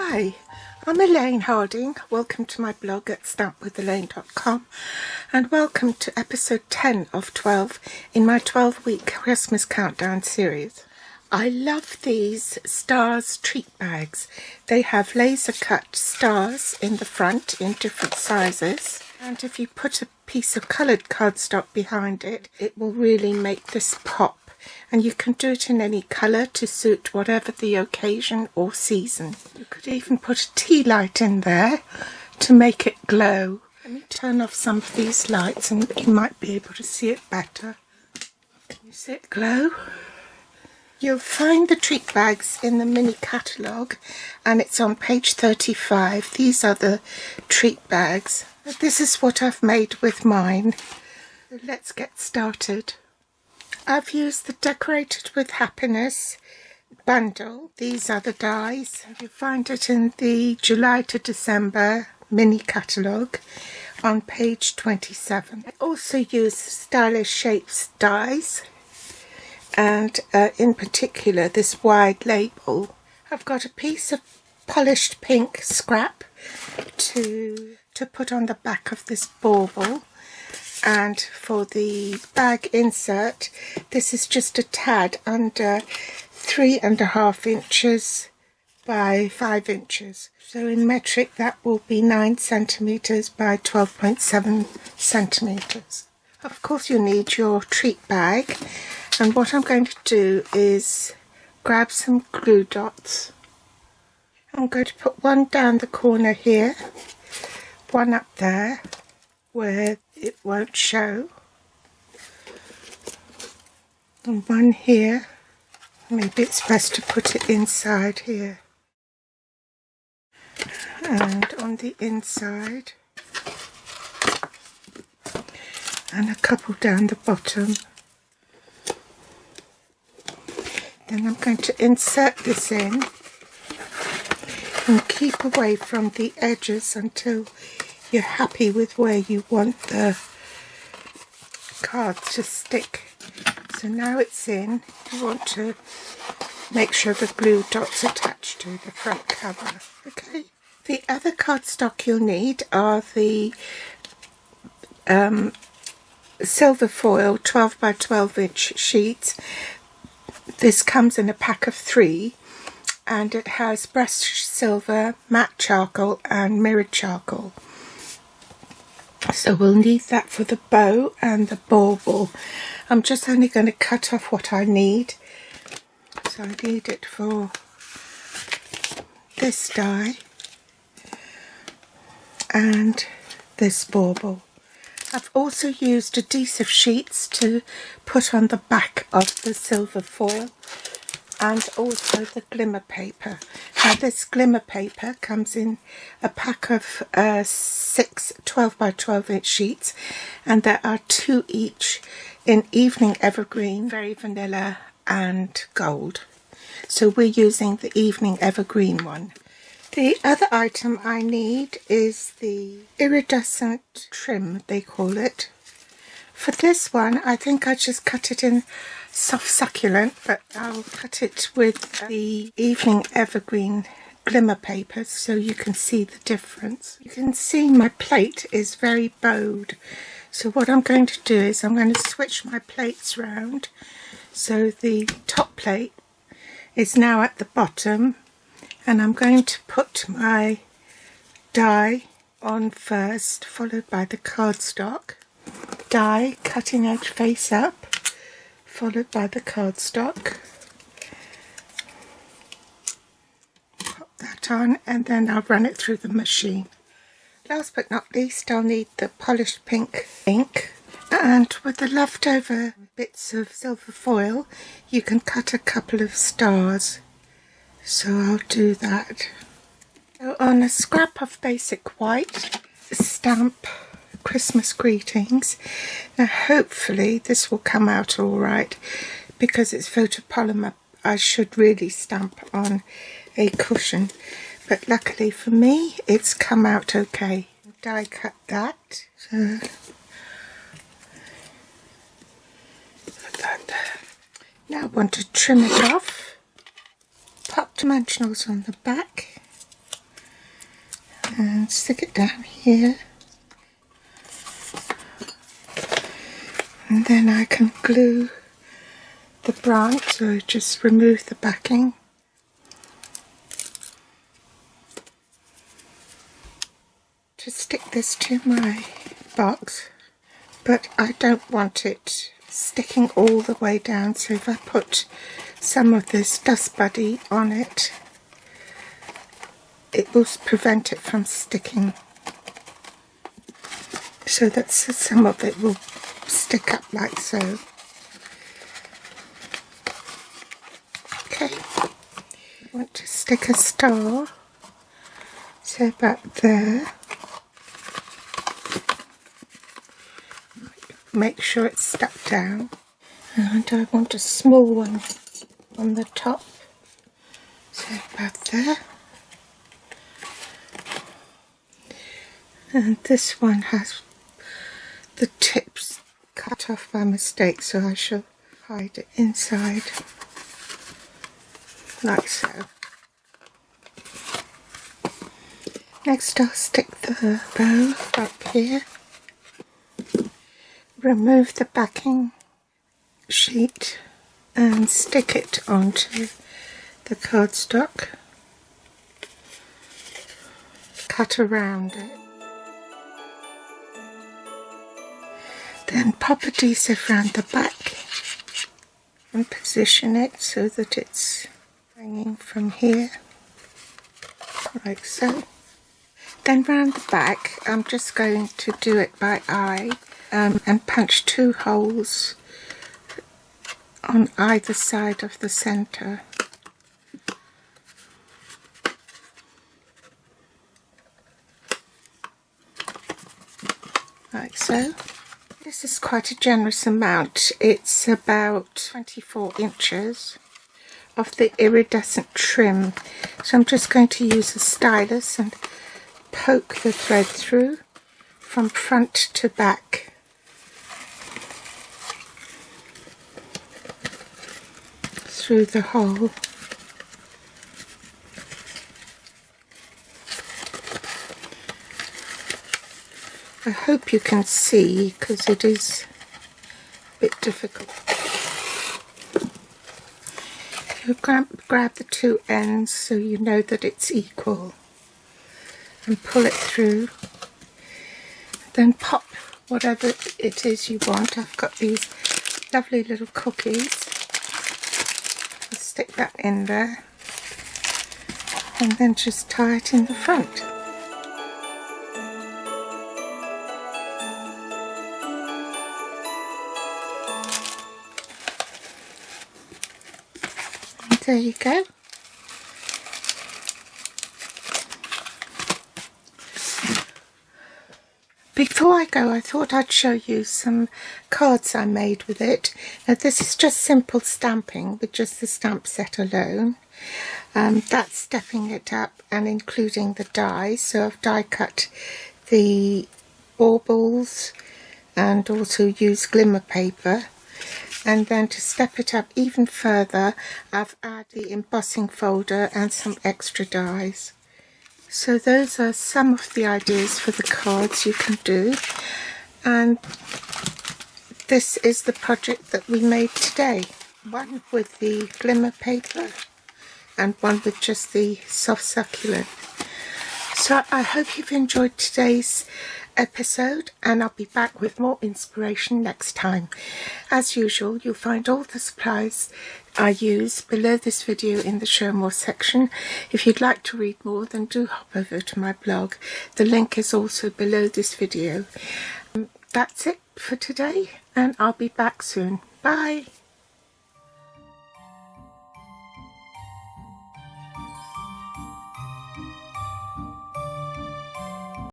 Hi, I'm Elaine Harding. Welcome to my blog at stampwithelaine.com and welcome to episode 10 of 12 in my 12-week Christmas countdown series. I love these stars treat bags. They have laser cut stars in the front in different sizes, and if you put a piece of coloured cardstock behind it, it will really make this pop. And you can do it in any colour to suit whatever the occasion or season. You could even put a tea light in there to make it glow. Let me turn off some of these lights and you might be able to see it better. Can you see it glow? You'll find the treat bags in the mini catalogue and it's on page 35. These are the treat bags. This is what I've made with mine. So let's get started. I've used the Decorated with Happiness bundle. These are the dies. You'll find it in the July to December mini catalogue on page 27. I also use Stylish Shapes dies and in particular this wide label. I've got a piece of polished pink scrap to put on the back of this bauble. And for the bag insert, this is just a tad under 3.5 inches by 5 inches. So in metric that will be 9 centimetres by 12.7 centimetres. Of course you need your treat bag, and what I'm going to do is grab some glue dots. I'm going to put one down the corner here, one up there where it won't show, and one here. Maybe it's best to put it inside here, and on the inside, and a couple down the bottom. Then I'm going to insert this in and keep away from the edges until you're happy with where you want the card to stick. So now it's in, you want to make sure the glue dot's attached to the front cover. Okay. The other cardstock you'll need are the silver foil 12 by 12 inch sheets. This comes in a pack of 3 and it has brushed silver, matte charcoal and mirrored charcoal. So we'll need that for the bow and the bauble. I'm just only going to cut off what I need. So I need it for this die and this bauble. I've also used adhesive sheets to put on the back of the silver foil, and also the glimmer paper. Now this glimmer paper comes in a pack of 6 12 by 12 inch sheets, and there are 2 each in Evening Evergreen, Very Vanilla and Gold. So we're using the Evening Evergreen one. The other item I need is the iridescent trim, they call it. For this one, I think I just cut it in soft succulent, but I'll cut it with the Evening Evergreen glimmer paper so you can see the difference. You can see my plate is very bowed. So what I'm going to do is I'm going to switch my plates round. So the top plate is now at the bottom, and I'm going to put my die on first, followed by the cardstock. Die cutting edge face up, followed by the cardstock. Pop that on and then I'll run it through the machine. Last but not least, I'll need the polished pink ink, and with the leftover bits of silver foil you can cut a couple of stars, so I'll do that. So on a scrap of basic white, stamp Christmas greetings. Now hopefully this will come out all right, because it's photopolymer. I should really stamp on a cushion, but luckily for me it's come out okay. Die cut that, so put that there. Now I want to trim it off. Pop dimensionals on the back and stick it down here, and then I can glue the branch, so just remove the backing. To stick this to my box, but I don't want it sticking all the way down, so if I put some of this Dust Buddy on it, it will prevent it from sticking, so that some of it will stick up like so. Okay, I want to stick a star, so about there. Make sure it's stuck down, and I want a small one on the top, so about there. And this one has the tips cut off by mistake, so I shall hide it inside like so. Next I'll stick the bow up here. Remove the backing sheet and stick it onto the cardstock. Cut around it. Then pop adhesive around the back and position it so that it's hanging from here, like so. Then round the back I'm just going to do it by eye. And punch 2 holes on either side of the centre. Like so. This is quite a generous amount. It's about 24 inches of the iridescent trim. So I'm just going to use a stylus and poke the thread through from front to back. Through the hole. I hope you can see, because it is a bit difficult. You grab the 2 ends so you know that it's equal and pull it through. Then pop whatever it is you want. I've got these lovely little cookies. Stick that in there and then just tie it in the front. And there you go. Before I go, I thought I'd show you some cards I made with it. Now this is just simple stamping with just the stamp set alone. That's stepping it up and including the die. So I've die cut the baubles and also used glimmer paper. And then to step it up even further, I've added the embossing folder and some extra dies. So those are some of the ideas for the cards you can do, and this is the project that we made today. One with the glimmer paper and one with just the soft succulent. So I hope you've enjoyed today's episode, and I'll be back with more inspiration next time. As usual, you'll find all the supplies I use below this video in the show more section. If you'd like to read more, then do hop over to my blog. The link is also below this video. That's it for today, and I'll be back soon. Bye!